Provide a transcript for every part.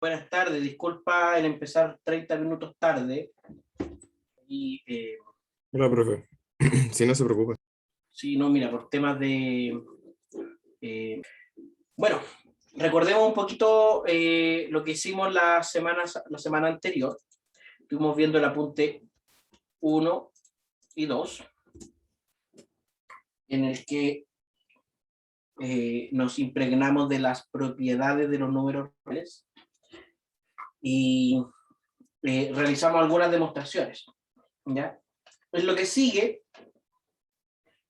Buenas tardes, disculpa el empezar 30 minutos tarde. Y Hola, profe. Sí, no se preocupe. sí, no, mira, por temas de... bueno, recordemos un poquito lo que hicimos la semana anterior. Estuvimos viendo el apunte 1 y 2, en el que nos impregnamos de las propiedades de los números reales y realizamos algunas demostraciones, ¿ya? Pues lo que sigue,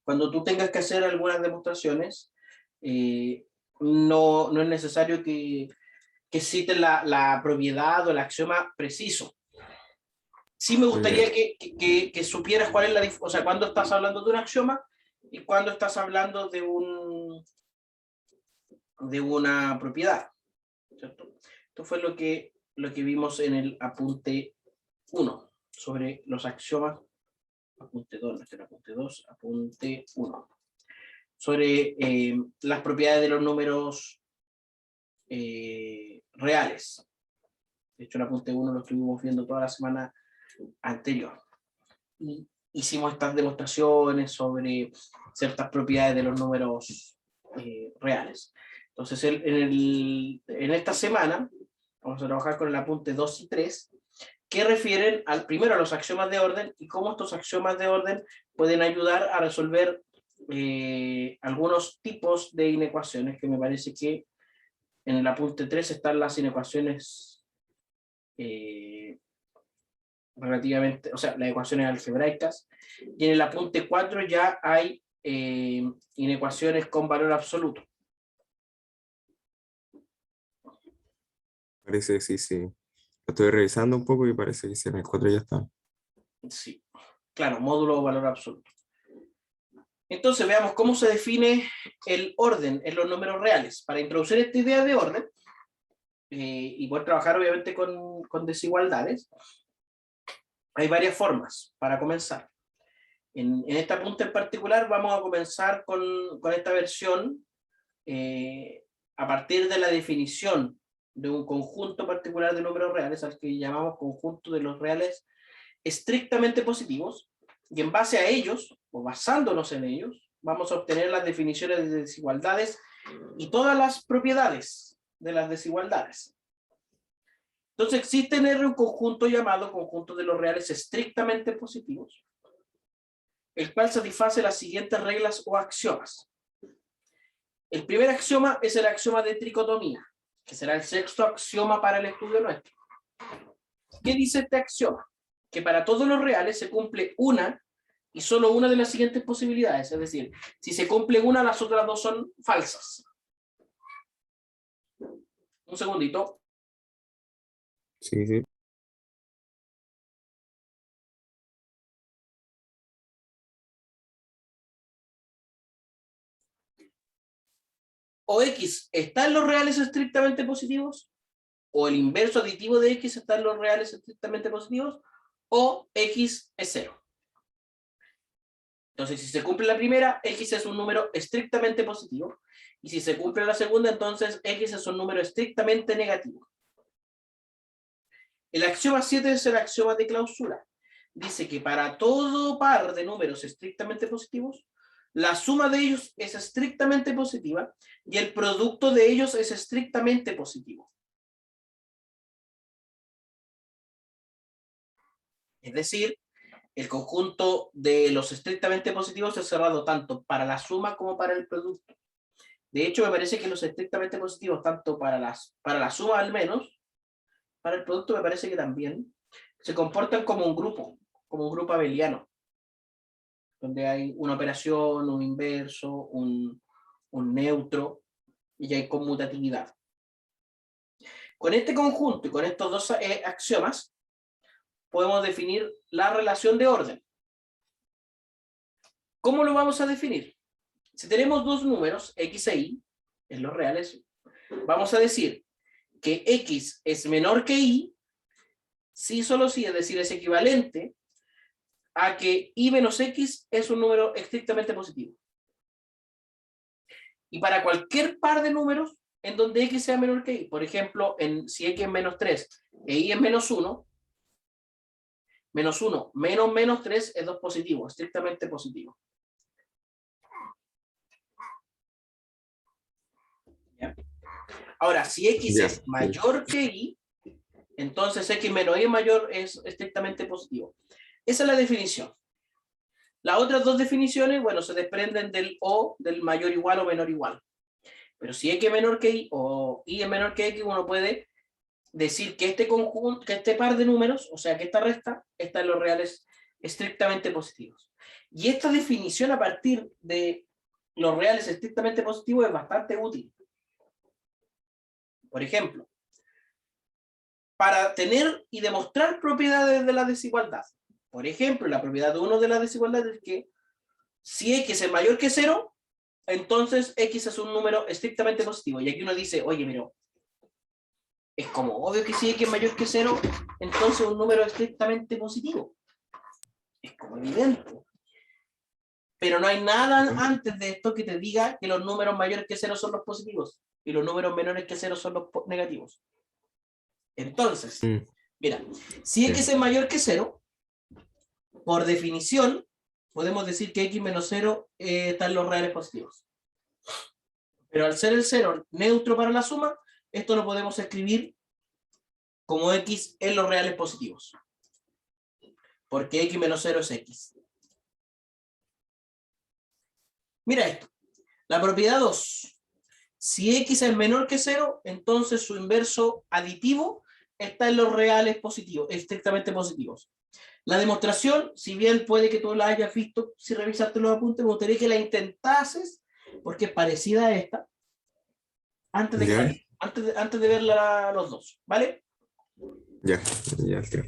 cuando tú tengas que hacer algunas demostraciones, no es necesario que cites la propiedad o el axioma preciso. Sí me gustaría que supieras cuál es la diferencia, o sea, cuando estás hablando de un axioma y cuando estás hablando de una propiedad, ¿cierto? Esto fue lo que vimos en el apunte 1 sobre los axiomas. Apunte 2, no es el apunte 2, apunte 1. Sobre las propiedades de los números reales. De hecho, el apunte 1 lo estuvimos viendo toda la semana anterior. Y hicimos estas demostraciones sobre ciertas propiedades de los números reales. Entonces, en esta semana vamos a trabajar con el apunte 2 y 3, que refieren primero a los axiomas de orden y cómo estos axiomas de orden pueden ayudar a resolver algunos tipos de inecuaciones, que me parece que en el apunte 3 están las inecuaciones relativamente, o sea, las ecuaciones algebraicas, y en el apunte 4 ya hay inecuaciones con valor absoluto. Parece, sí. Lo estoy revisando un poco y parece que si en el 4 ya está. Sí, claro, módulo o valor absoluto. Entonces veamos cómo se define el orden en los números reales. Para introducir esta idea de orden, y poder trabajar obviamente con desigualdades, hay varias formas para comenzar. En este apunte en particular vamos a comenzar con esta versión a partir de la definición de un conjunto particular de números reales, al que llamamos conjunto de los reales estrictamente positivos, y en base a ellos, o basándonos en ellos, vamos a obtener las definiciones de desigualdades y todas las propiedades de las desigualdades. Entonces existe en R un conjunto llamado conjunto de los reales estrictamente positivos, el cual satisface las siguientes reglas o axiomas. El primer axioma es el axioma de tricotomía, que será el sexto axioma para el estudio nuestro. ¿Qué dice este axioma? Que para todos los reales se cumple una y solo una de las siguientes posibilidades, es decir, si se cumple una, las otras dos son falsas. Un segundito. Sí. O X está en los reales estrictamente positivos, o el inverso aditivo de X está en los reales estrictamente positivos, o X es 0. Entonces, si se cumple la primera, X es un número estrictamente positivo, y si se cumple la segunda, entonces X es un número estrictamente negativo. El axioma 7 es el axioma de clausura. Dice que para todo par de números estrictamente positivos, la suma de ellos es estrictamente positiva y el producto de ellos es estrictamente positivo. Es decir, el conjunto de los estrictamente positivos es cerrado tanto para la suma como para el producto. De hecho, me parece que los estrictamente positivos, tanto para la suma al menos, para el producto me parece que también, se comportan como un grupo abeliano, donde hay una operación, un inverso, un neutro, y hay conmutatividad. Con este conjunto y con estos dos axiomas, podemos definir la relación de orden. ¿Cómo lo vamos a definir? Si tenemos dos números, X e Y, en los reales, vamos a decir que X es menor que Y, si solo si, es decir, es equivalente a que Y menos X es un número estrictamente positivo. Y para cualquier par de números, en donde x sea menor que y. Por ejemplo, si x es menos 3 e y es menos 1 menos menos 3 es 2 positivo, estrictamente positivo. ¿Ya? Ahora, si x Ya, es mayor que y, entonces x menos y es mayor, es estrictamente positivo. Esa es la definición. Las otras dos definiciones, bueno, se desprenden del o, del mayor igual o menor igual. Pero si x es menor que y o y es menor que x, uno puede decir que este conjunto, que este par de números, o sea, que esta resta, está en los reales estrictamente positivos. Y esta definición a partir de los reales estrictamente positivos es bastante útil. Por ejemplo, para tener y demostrar propiedades de la desigualdad. Por ejemplo, la propiedad 1 de la desigualdad es que si x es mayor que 0, entonces x es un número estrictamente positivo. Y aquí uno dice, oye, mira, es como obvio que si x es mayor que 0, entonces es un número estrictamente positivo. Es como evidente. Pero no hay nada antes de esto que te diga que los números mayores que 0 son los positivos y los números menores que 0 son los negativos. Entonces, mira, si x es mayor que 0, por definición, podemos decir que x menos 0 está en los reales positivos. Pero al ser el 0 neutro para la suma, esto lo podemos escribir como x en los reales positivos. Porque x menos 0 es x. Mira esto. La propiedad 2. Si x es menor que 0, entonces su inverso aditivo está en los reales positivos, estrictamente positivos. La demostración, si bien puede que tú la hayas visto, si revisaste los apuntes, me gustaría que la intentases, porque es parecida a esta, antes de ver los dos, ¿vale? ya, tío.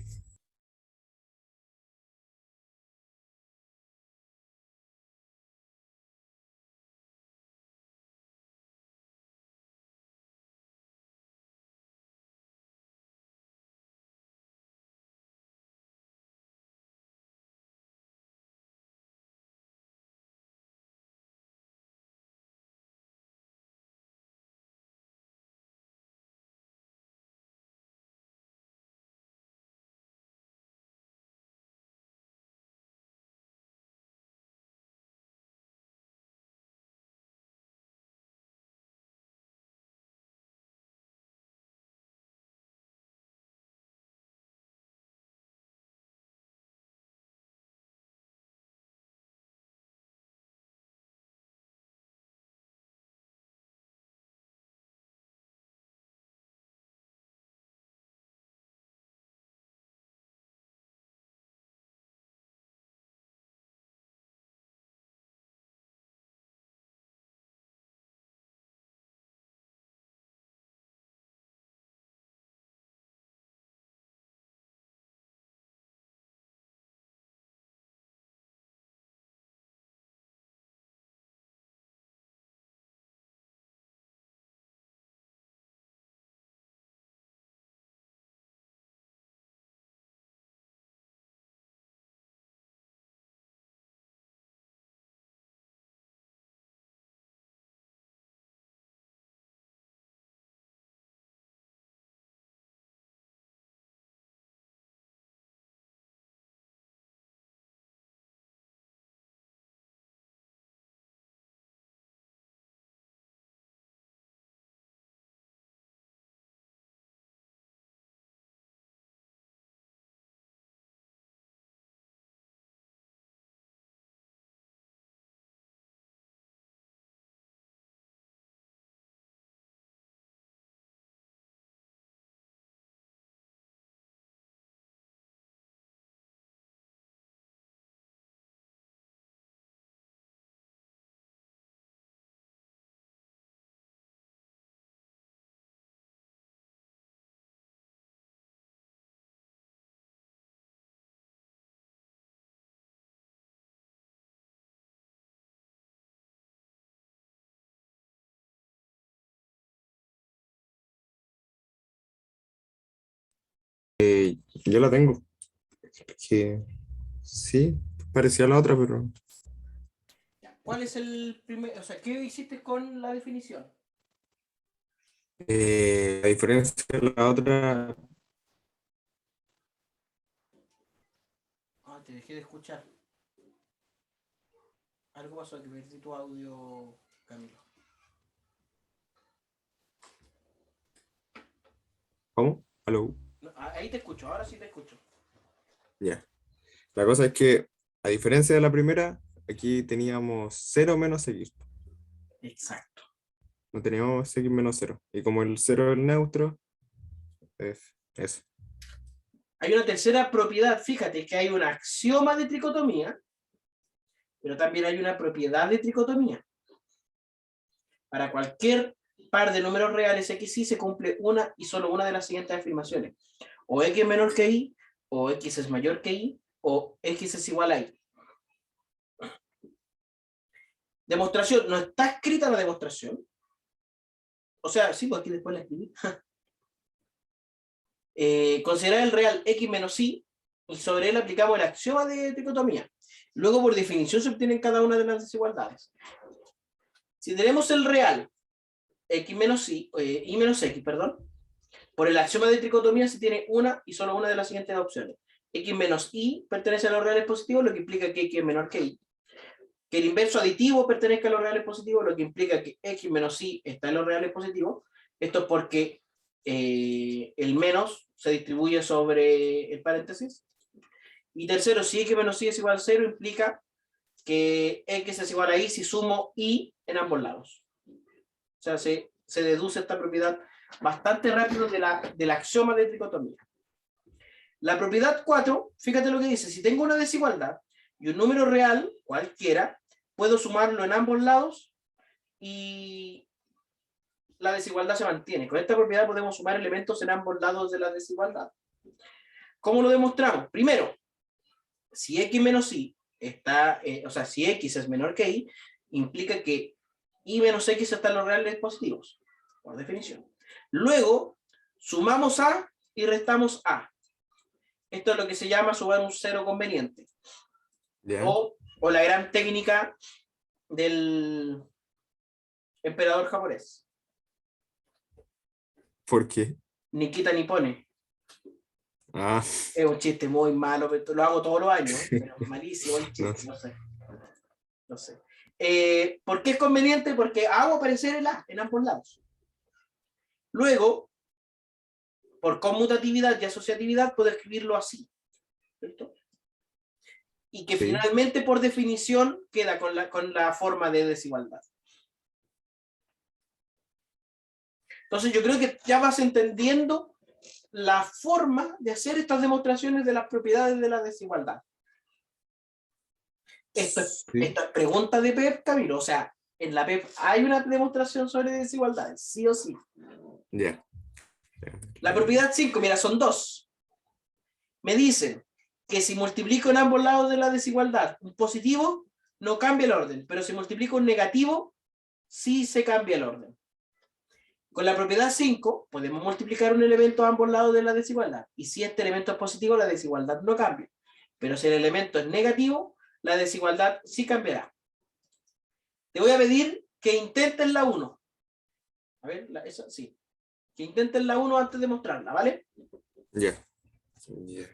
Yo la tengo. Que sí, parecía a la otra, pero ¿Cuál es el primer, o sea, qué hiciste con la definición? A diferencia de la otra, Ah, te dejé de escuchar. Algo pasó que perdí tu audio, Camilo. ¿cómo? ¿Aló? No, ahí te escucho, ahora sí te escucho. Ya. La cosa es que, a diferencia de la primera, aquí teníamos cero menos x. Exacto. No teníamos x menos cero. Y como el cero es neutro, es eso. Hay una tercera propiedad, fíjate que hay un axioma de tricotomía, pero también hay una propiedad de tricotomía. Para cualquier par de números reales x y se cumple una y solo una de las siguientes afirmaciones. O x es menor que y, o x es mayor que y, o x es igual a y. Demostración, no está escrita la demostración. O sea, sí, pues aquí después la escribí. Considerar el real x menos y sobre él aplicamos el axioma de tricotomía. Luego, por definición, se obtienen cada una de las desigualdades. Si tenemos el real x menos y menos x, perdón, por el axioma de tricotomía se tiene una y solo una de las siguientes opciones. X menos y pertenece a los reales positivos, lo que implica que x es menor que y. Que el inverso aditivo pertenezca a los reales positivos, lo que implica que x menos y está en los reales positivos. Esto es porque el menos se distribuye sobre el paréntesis. Y tercero, si x menos y es igual a 0, implica que x es igual a y si sumo y en ambos lados. O sea, se deduce esta propiedad bastante rápido del axioma de tricotomía. La propiedad 4, fíjate lo que dice, si tengo una desigualdad y un número real, cualquiera, puedo sumarlo en ambos lados y la desigualdad se mantiene. Con esta propiedad podemos sumar elementos en ambos lados de la desigualdad. ¿Cómo lo demostramos? Primero, si x menos y está, o sea, si x es menor que y, implica que y menos x están los reales positivos, por definición. Luego, sumamos a y restamos a. Esto es lo que se llama sumar un cero conveniente. ¿Ya? O la gran técnica del emperador japonés. ¿Por qué? Ni quita ni pone. Ah, Es un chiste muy malo, pero lo hago todos los años, pero malísimo el no chiste, sé. no sé. No sé. ¿Por qué es conveniente? Porque hago aparecer el A en ambos lados. Luego, por conmutatividad y asociatividad, puedo escribirlo así. ¿Cierto? Y que Sí, finalmente, por definición, queda con la forma de desigualdad. Entonces, yo creo que ya vas entendiendo la forma de hacer estas demostraciones de las propiedades de la desigualdad. sí, Esto es pregunta de PEP, Camilo. O sea, en la PEP hay una demostración sobre desigualdades, sí o sí. ya. Ya, La propiedad 5, mira, son dos. Me dicen que si multiplico en ambos lados de la desigualdad un positivo, no cambia el orden, pero si multiplico un negativo, sí se cambia el orden. Con la propiedad 5, podemos multiplicar un elemento a ambos lados de la desigualdad. Y si este elemento es positivo, la desigualdad no cambia. Pero si el elemento es negativo, la desigualdad sí cambiará. Te voy a pedir que intenten la 1. A ver, esa sí. Que intenten la 1 antes de mostrarla, ¿vale? ya. Ya.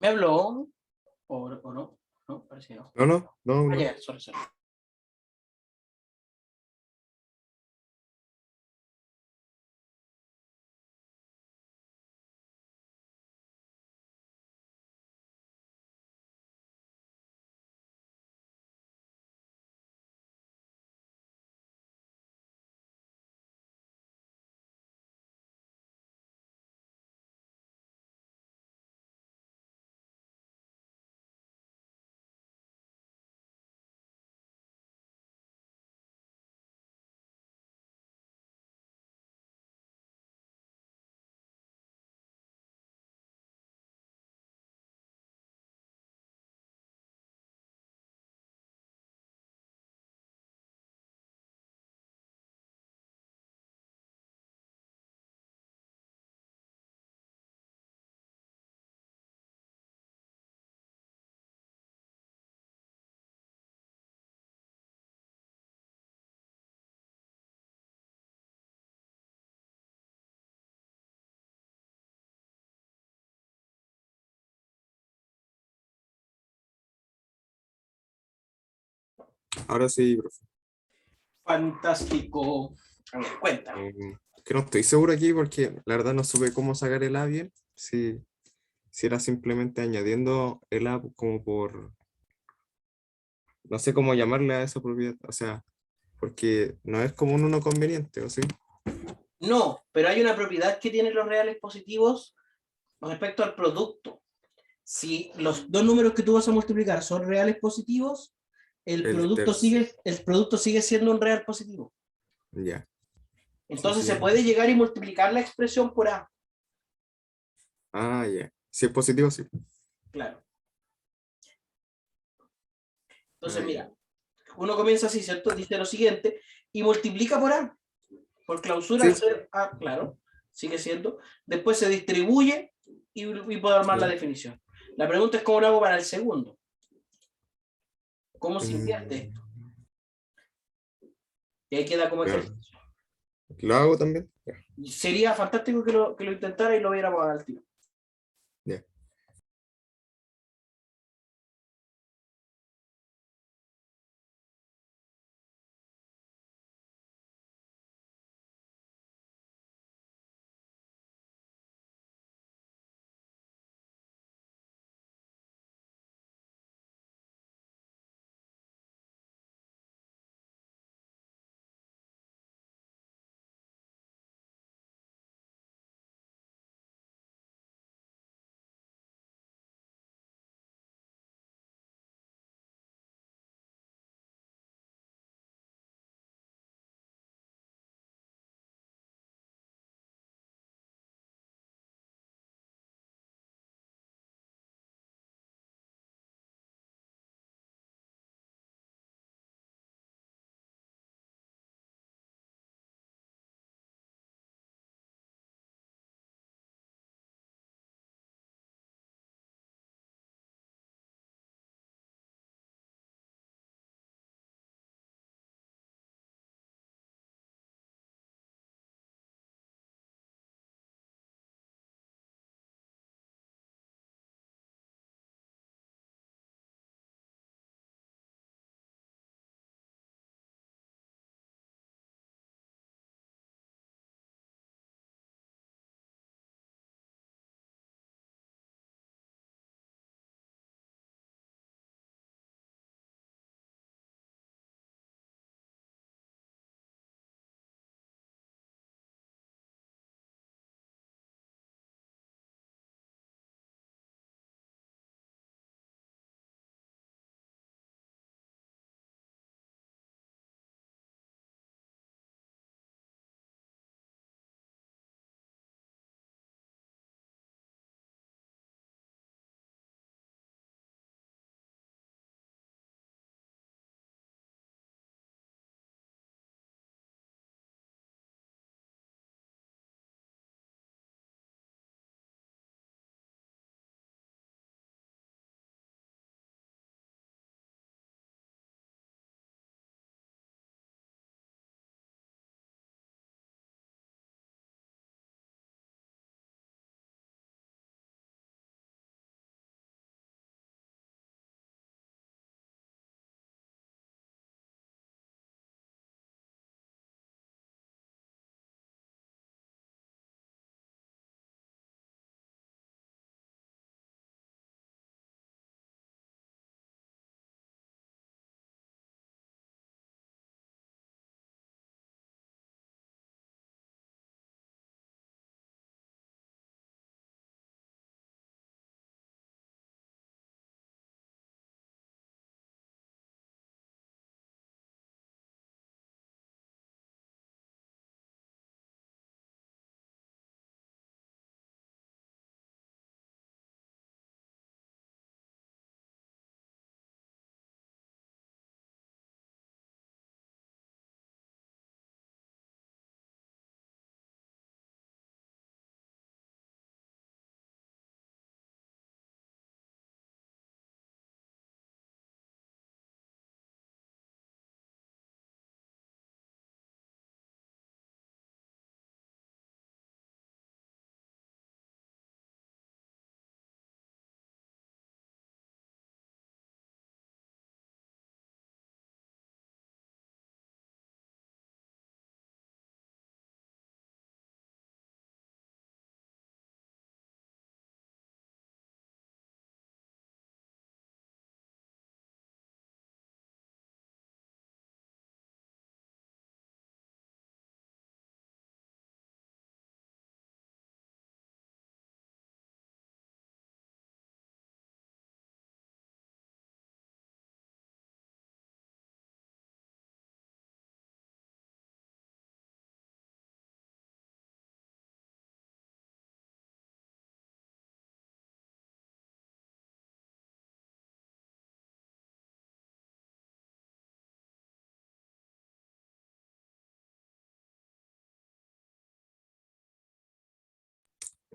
¿Me habló? ¿O no? No, parece que no. No, no, no, Ah, no. ya, sorry, sorry. Ahora sí, profe. Fantástico. A ver, cuéntame. Que no estoy seguro aquí porque la verdad no supe cómo sacar el A bien. Si era simplemente añadiendo el A como por, no sé cómo llamarle a esa propiedad. O sea, porque no es como un uno conveniente, ¿o sí? No, pero hay una propiedad que tienen los reales positivos respecto al producto. Si los dos números que tú vas a multiplicar son reales positivos, El tercio. el producto sigue siendo un real positivo. Ya. Sí, Entonces se sí. puede llegar y multiplicar la expresión por A. Ah, ya. Si es positivo, sí. Claro. Ah, Entonces, ya. mira, uno comienza así, ¿cierto? Dice lo siguiente y multiplica por A. Por clausura, al Sí. ser A, claro, sigue siendo. Después se distribuye y puedo armar la Ya. definición. La pregunta es cómo lo hago para el segundo. ¿Cómo se invierte Mm, esto? Y ahí queda como ya. ejercicio. ¿Lo hago también? Ya. Sería fantástico que lo intentara y lo viéramos al tiro. Ya.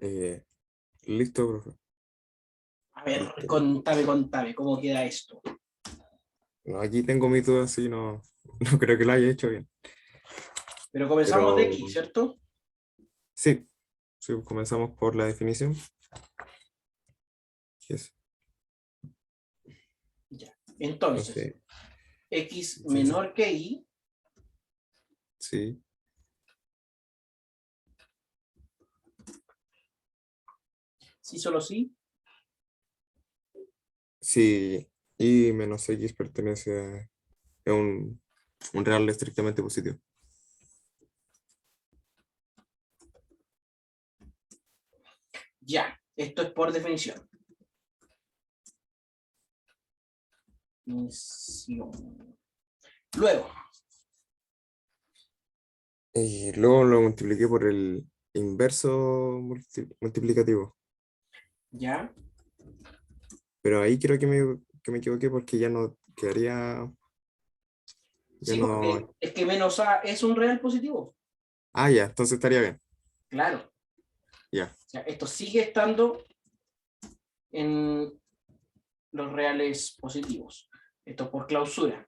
Eh, listo, profe. A ver, Listo. contame, ¿cómo queda esto? No, aquí tengo mis dudas, sí, no, no creo que lo haya hecho bien. Pero comenzamos de Pero aquí, ¿cierto? sí, sí, comenzamos por la definición. Que es, Ya. Entonces, entonces, x sí, menor que y, sí, sí, solo sí. sí, y menos x pertenece a un real estrictamente positivo. Ya, esto es por definición. Definición. Luego, Y luego lo multipliqué por el inverso multiplicativo. ya. Pero ahí creo que me equivoqué porque ya no quedaría, ya Sí, no. porque es que menos a es un real positivo. Ah, ya, entonces estaría bien. Claro. Ya, O sea, esto sigue estando en los reales positivos. Esto por clausura.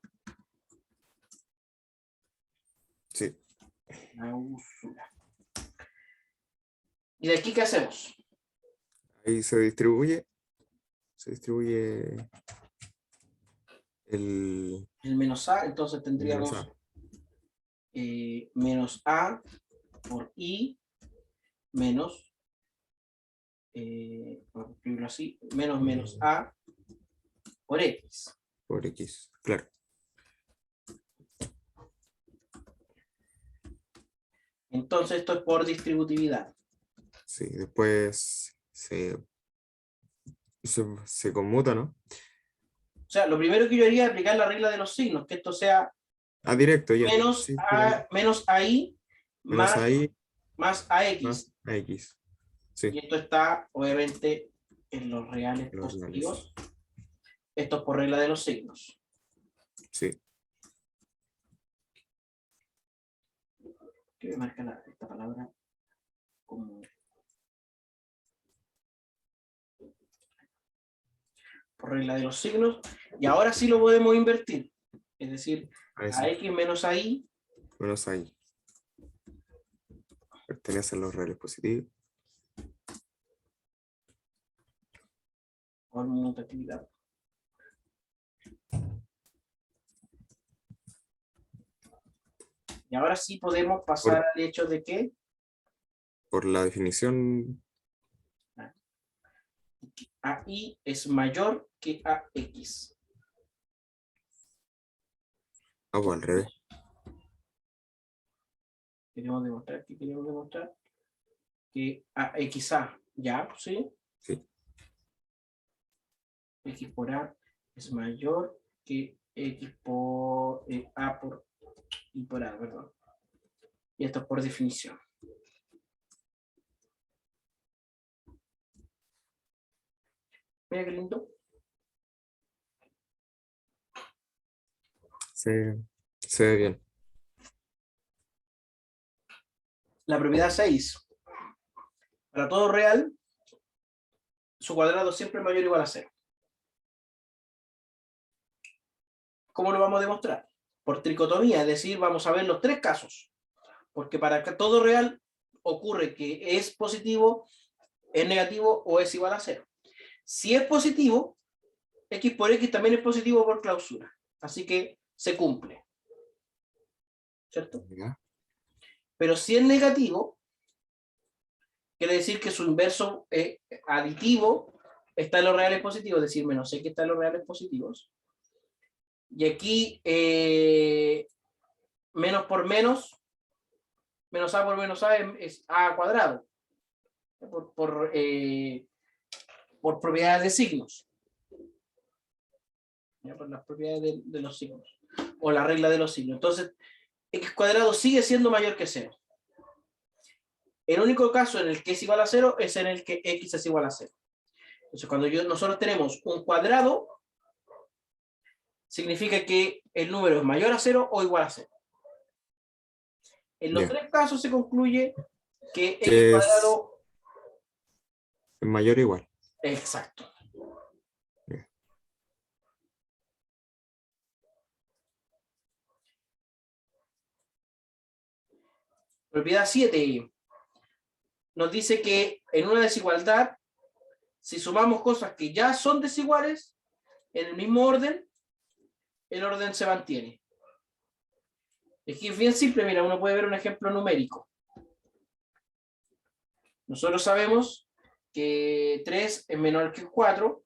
sí. Clausura. ¿Y de aquí qué hacemos? Ahí se distribuye el El menos a, entonces menos tendríamos A menos a por i menos, por escribirlo así, menos a por x. por X. Claro, Entonces esto es por distributividad. sí. Después se conmuta, ¿no? O sea, lo primero que yo haría es aplicar la regla de los signos, que esto sea Ah, directo, ya. Sí, sí, menos AI menos más, ahí más más AX. AX. Y Sí, esto está, obviamente, en los reales los reales. positivos. Esto es por regla de los signos. Sí. ¿Qué me marca esta palabra? Como por regla de los signos. Y ahora sí lo podemos invertir. Es decir, Ahí a sí. X menos a Y Menos ahí. Pertenece a los reales positivos. por mutatividad. Y ahora sí podemos pasar Por, al hecho de que por la definición. AI es mayor que AX. Ah, pues al revés. Queremos demostrar que queremos demostrar que AXA, ya, ¿sí? Sí. X por A es mayor que X por A por I por A, ¿verdad? Y esto por definición. Mira qué lindo. Se ve bien. La propiedad 6. Para todo real, su cuadrado siempre es mayor o igual a 0. ¿Cómo lo vamos a demostrar? Por tricotomía, es decir, vamos a ver los tres casos. Porque para que todo real ocurre que es positivo, es negativo o es igual a 0. Si es positivo, X por X también es positivo por clausura. Así que se cumple. ¿Cierto? Ya. Pero si es negativo, quiere decir que su inverso aditivo está en los reales positivos, es decir, menos X está en los reales positivos. Y aquí menos por menos A por menos A es A cuadrado, por propiedades de signos, ¿ya? Por las propiedades de los signos, o la regla de los signos. Entonces, X cuadrado sigue siendo mayor que 0. El único caso en el que es igual a 0 es en el que X es igual a 0. Entonces, cuando nosotros tenemos un cuadrado, significa que el número es mayor a 0 o igual a 0. En los Ya. tres casos se concluye que X ¿Qué es? cuadrado es mayor o igual. Exacto. Ya. Propiedad 7 nos dice que en una desigualdad, si sumamos cosas que ya son desiguales en el mismo orden, el orden se mantiene. Es que es bien simple, mira, uno puede ver un ejemplo numérico. Nosotros sabemos que 3 es menor que 4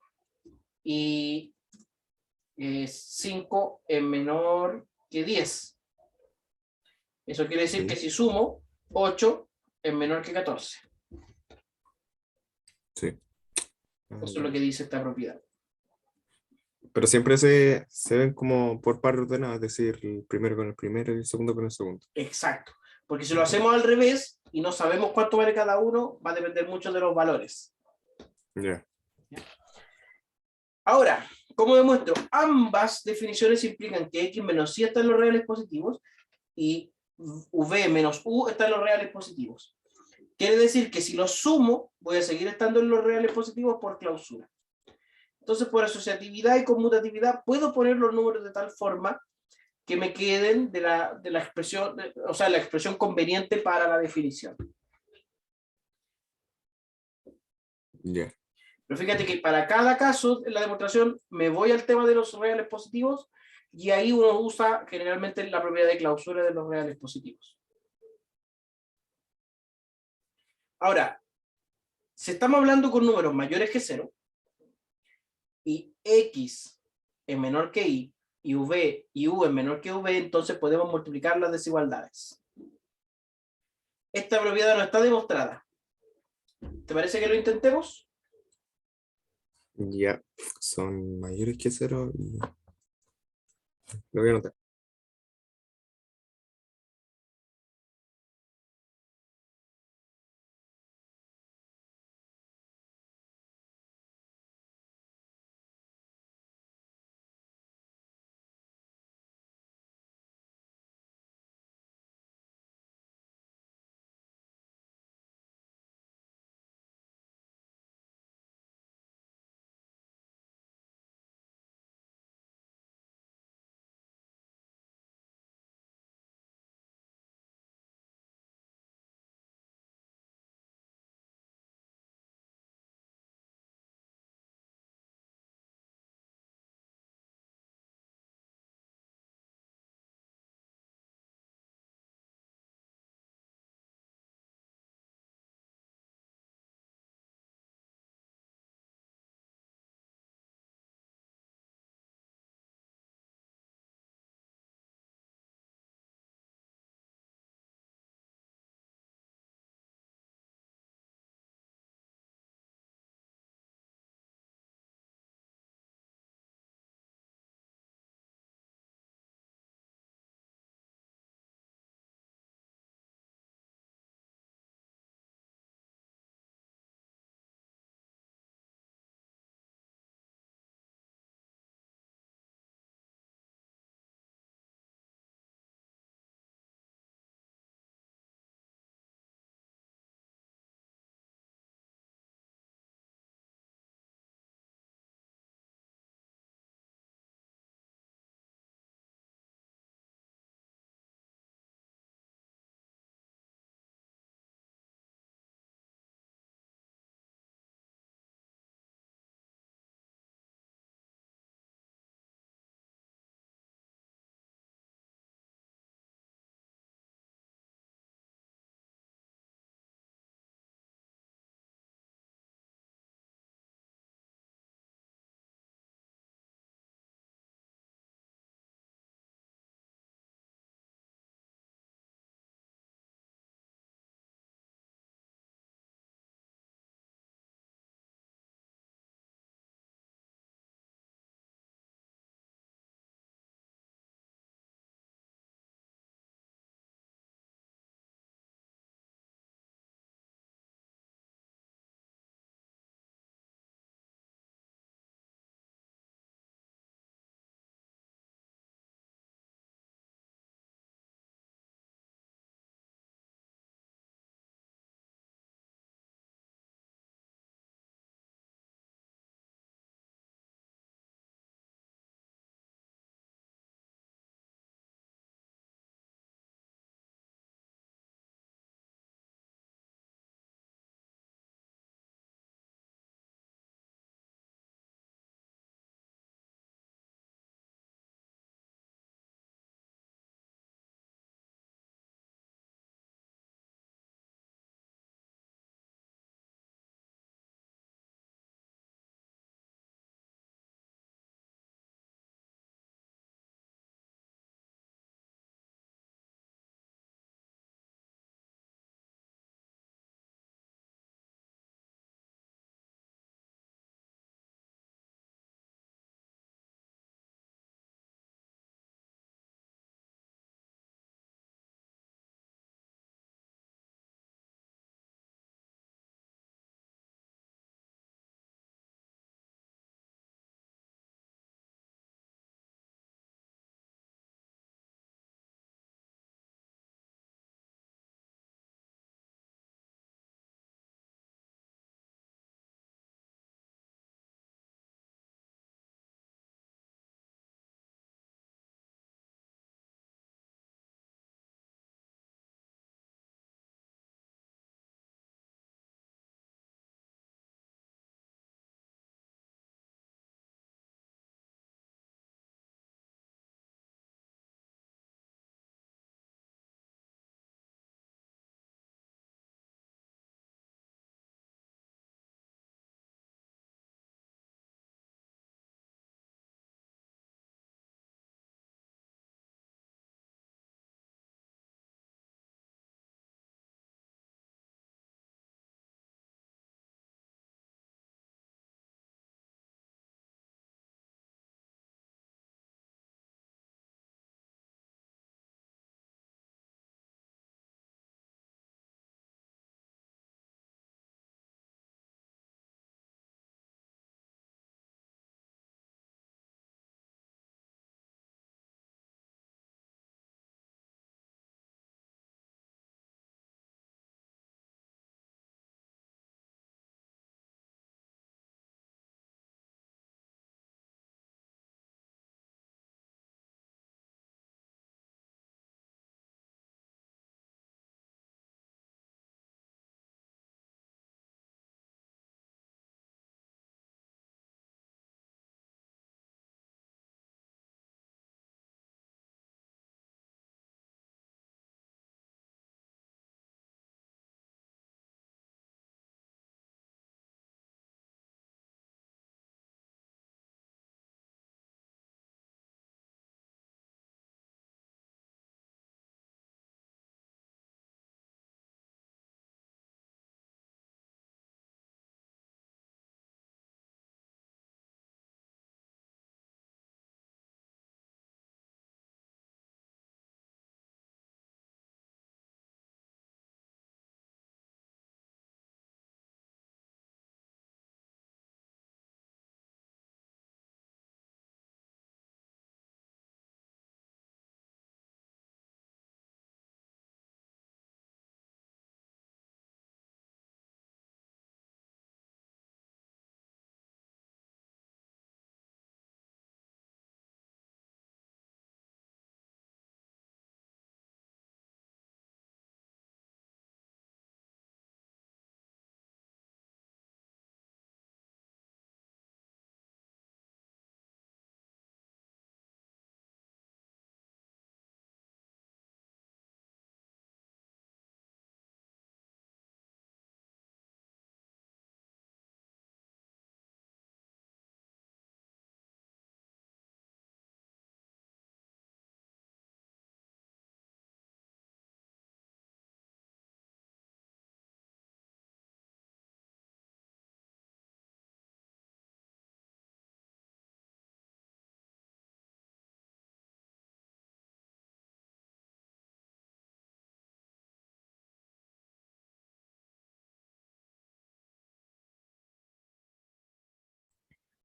y 5 es menor que 10. Eso quiere decir que Sí, si sumo, 8 es menor que 14. sí. Ah, Eso es ya. lo que dice esta propiedad. Pero siempre se ven como por par ordenadas, es decir, el primero con el primero y el segundo con el segundo. Exacto. Porque si lo Ya. hacemos al revés y no sabemos cuánto vale cada uno, va a depender mucho de los valores. Ya. Ahora, ¿cómo demuestro? Ambas definiciones implican que x menos y está en los reales positivos y v menos u está en los reales positivos. Quiere decir que si los sumo, voy a seguir estando en los reales positivos por clausura. Entonces, por asociatividad y conmutatividad, puedo poner los números de tal forma que me queden de la expresión, o sea, la expresión conveniente para la definición. Ya. Pero fíjate que para cada caso en la demostración me voy al tema de los reales positivos y ahí uno usa generalmente la propiedad de clausura de los reales positivos. Ahora, si estamos hablando con números mayores que 0 y x es menor que y v y u es menor que v, entonces podemos multiplicar las desigualdades. Esta propiedad no está demostrada. ¿Te parece que lo intentemos? Ya. Son mayores que cero y lo voy a anotar.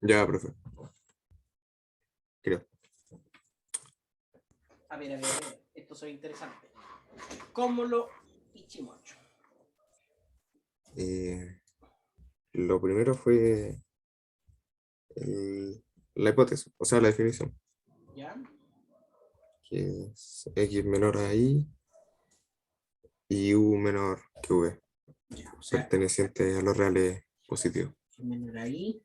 Ya, profe. Creo. A ver, a ver, a ver. Esto es interesante. ¿Cómo lo hicimos? Lo primero fue la hipótesis, o sea, la definición, ¿Ya? que es x menor a y y u menor que v, Ya, o sea, perteneciente a los reales positivos. menor a I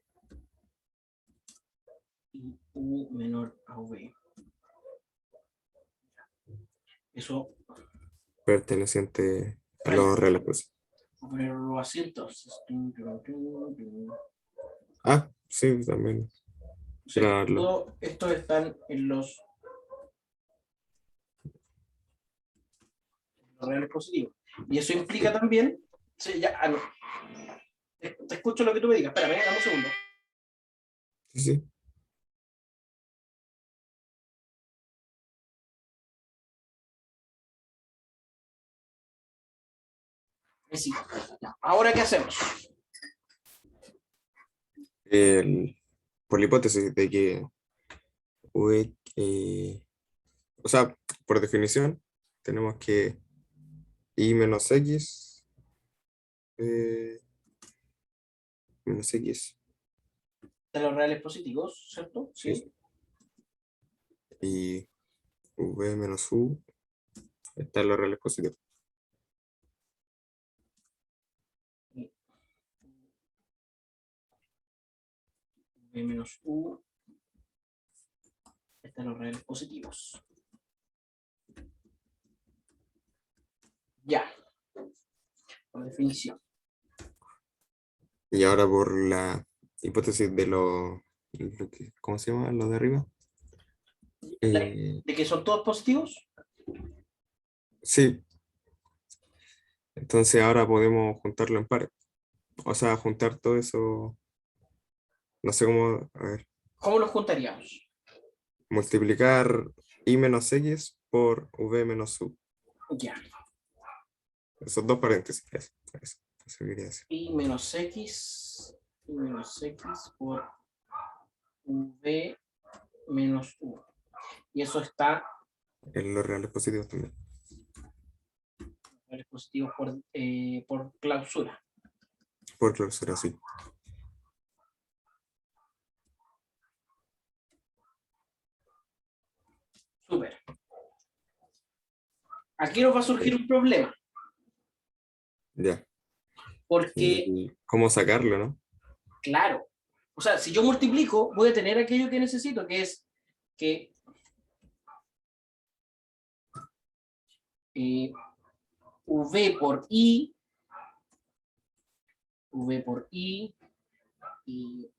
y U menor a V. Eso, Perteneciente a rayos. los reales positivos. Voy a ponerlo así entonces. Ah, sí, también. O sea que Era todos estos están en los reales positivos. Y eso implica también. Sí, ya, no. Te escucho lo que tú me digas. Espérame, dame un segundo. sí, sí. Sí. Ahora, ¿qué hacemos? El- por la hipótesis de que v, o sea, por definición, tenemos que y menos x, eh, menos x, De los reales positivos, ¿cierto? sí, Sí. sí, y v menos u está en los reales positivos. Y V menos U están los reales positivos. Ya, por definición. Y ahora por la hipótesis de ¿cómo se llama? Lo de arriba. Eh, ¿De que son todos positivos? sí, entonces ahora podemos juntarlo en pares. O sea, juntar todo eso, no sé cómo, a ver, ¿Cómo los juntaríamos? multiplicar y menos x por v menos u. Ya. Esos dos paréntesis. Eso quería decir. Y menos X por V menos U. Y eso está En los reales positivos también. reales positivos por clausura. Por clausura, así. Súper. Aquí nos va a surgir un problema, Ya. porque, ¿Y cómo sacarlo, no? claro, o sea, si yo multiplico, voy a tener aquello que necesito, que es que eh, V por V por y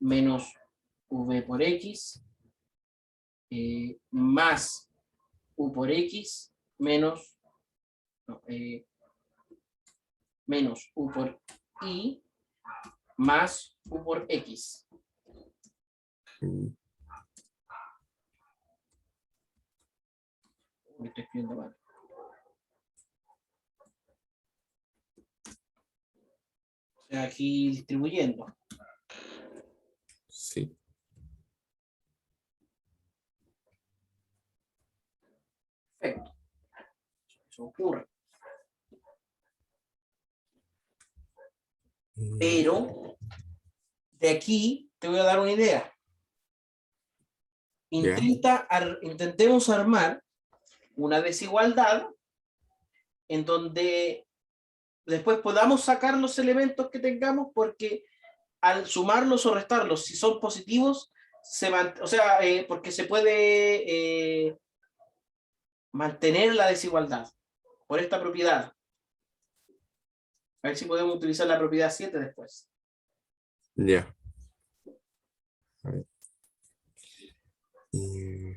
menos V por X, más U por X, menos, no, menos U por Y, más U por X. Mm, Me estoy escribiendo mal. O sea, aquí distribuyendo. sí. Perfecto. Eso ocurre. Mm, Pero de aquí te voy a dar una idea. ya. Intentemos armar una desigualdad en donde después podamos sacar los elementos que tengamos porque al sumarlos o restarlos, si son positivos, o sea, porque se puede mantener la desigualdad por esta propiedad. A ver si podemos utilizar la propiedad 7 después. Ya. A ver. Y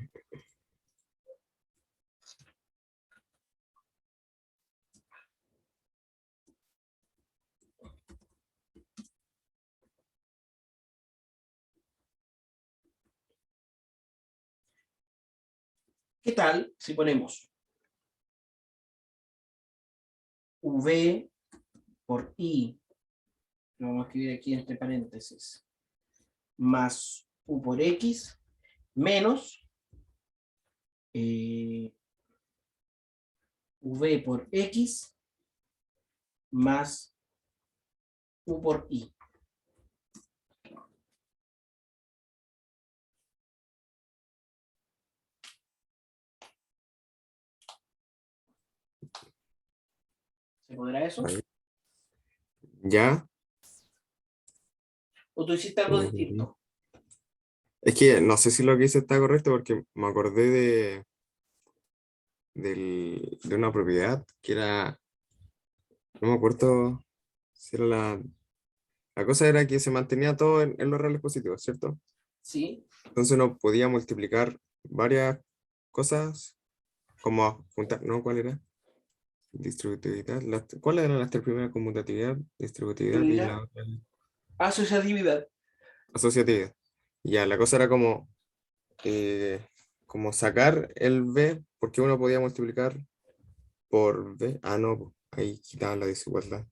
¿Qué tal si ponemos V por I, lo vamos a escribir aquí entre paréntesis, más u por x menos v por x más u por y. ¿Se podrá eso? Ahí. Ya. ¿O tú hiciste algo distinto? Es que no sé si lo que hice está correcto porque me acordé de una propiedad que era, no me acuerdo si era la cosa era que se mantenía todo en los reales positivos, ¿cierto? Sí. Entonces uno podía multiplicar varias cosas como juntar, ¿no? ¿Cuál era? Distributividad. ¿Cuáles eran las tres primeras? Conmutatividad, distributividad y la otra, Asociatividad. asociatividad. Ya, la cosa era como sacar el b, porque uno podía multiplicar por b. Ah, no, po, ahí quitaban la desigualdad.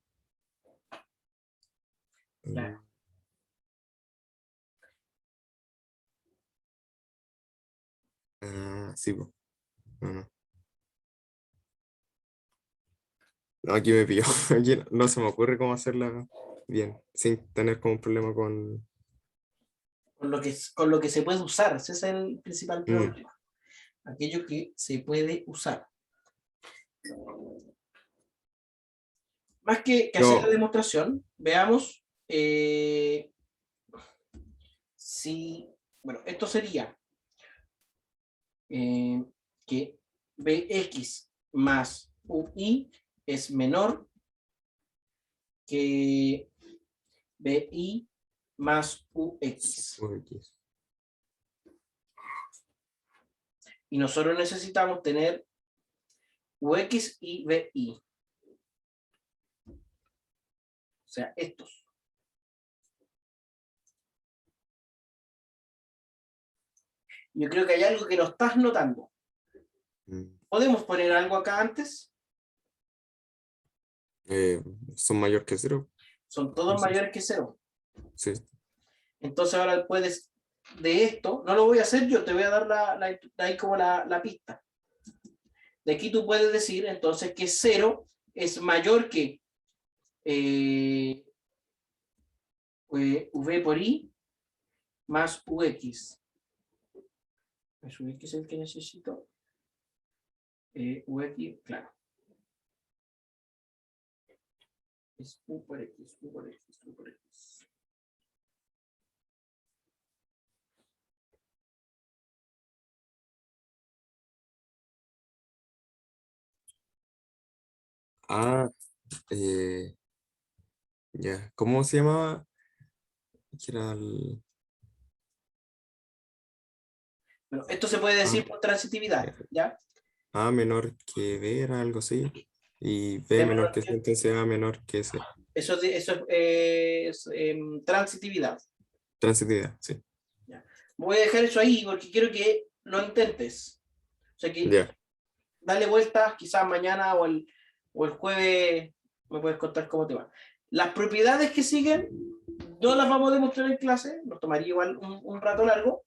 Claro. Sí, po. No, no. No, aquí me pilló. Aquí no se me ocurre cómo hacerla bien, sin tener como un problema con. Con lo que se puede usar, ese es el principal Mm, problema. Aquello que se puede usar. Más que hacer la Yo, demostración, veamos si, bueno, esto sería que bx más ui es menor que bi más ux. uy, X. Y nosotros necesitamos tener ux y bi. O sea, estos. Yo creo que hay algo que no estás notando. Mm, ¿Podemos poner algo acá antes? eh, son mayor que cero. Son todos Entonces, mayores que 0. sí. Entonces ahora puedes, de esto, no lo voy a hacer yo, te voy a dar ahí como la pista. De aquí tú puedes decir entonces que 0 es mayor que v por i más ux. ¿Es ux el que necesito? Ux, claro. Es u por x, u por x, u por x. Ah, ya. ¿Cómo se llamaba? Que era Bueno, esto se puede A, decir por transitividad, ¿ya? A menor que B, era algo así. Y B B menor menor que C, que, entonces A menor que C. eso es transitividad. Transitividad, sí. ¿Ya? Voy a dejar eso ahí porque quiero que lo intentes. O sea que Ya. dale vueltas, quizás mañana o el jueves me puedes contar cómo te va. Las propiedades que siguen no las vamos a demostrar en clase, nos tomaría igual un rato largo,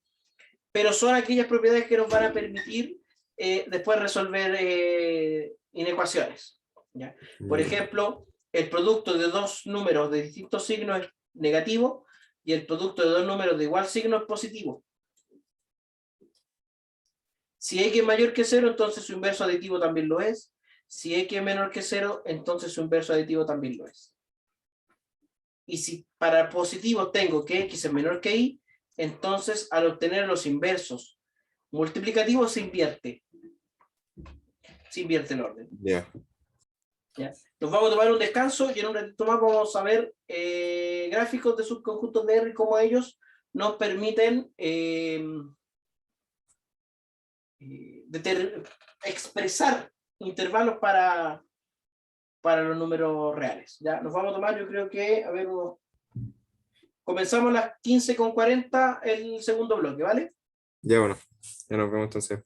pero son aquellas propiedades que nos van a permitir después resolver inecuaciones. ¿Ya? Por Ya. ejemplo, el producto de dos números de distintos signos es negativo y el producto de dos números de igual signo es positivo. Si x es mayor que 0, entonces su inverso aditivo también lo es. Si x es menor que 0, entonces su inverso aditivo también lo es. Y si para positivos tengo que x es menor que y, entonces al obtener los inversos multiplicativos se invierte. Se invierte el orden. Ya. ¿Ya? Nos vamos a tomar un descanso y en un ratito más vamos a ver gráficos de subconjuntos de R y cómo ellos nos permiten expresar intervalos para los números reales. ¿Ya? Nos vamos a tomar, yo creo que, a ver, comenzamos a las 15:40 el segundo bloque, ¿vale? Ya, bueno. Ya nos vemos entonces.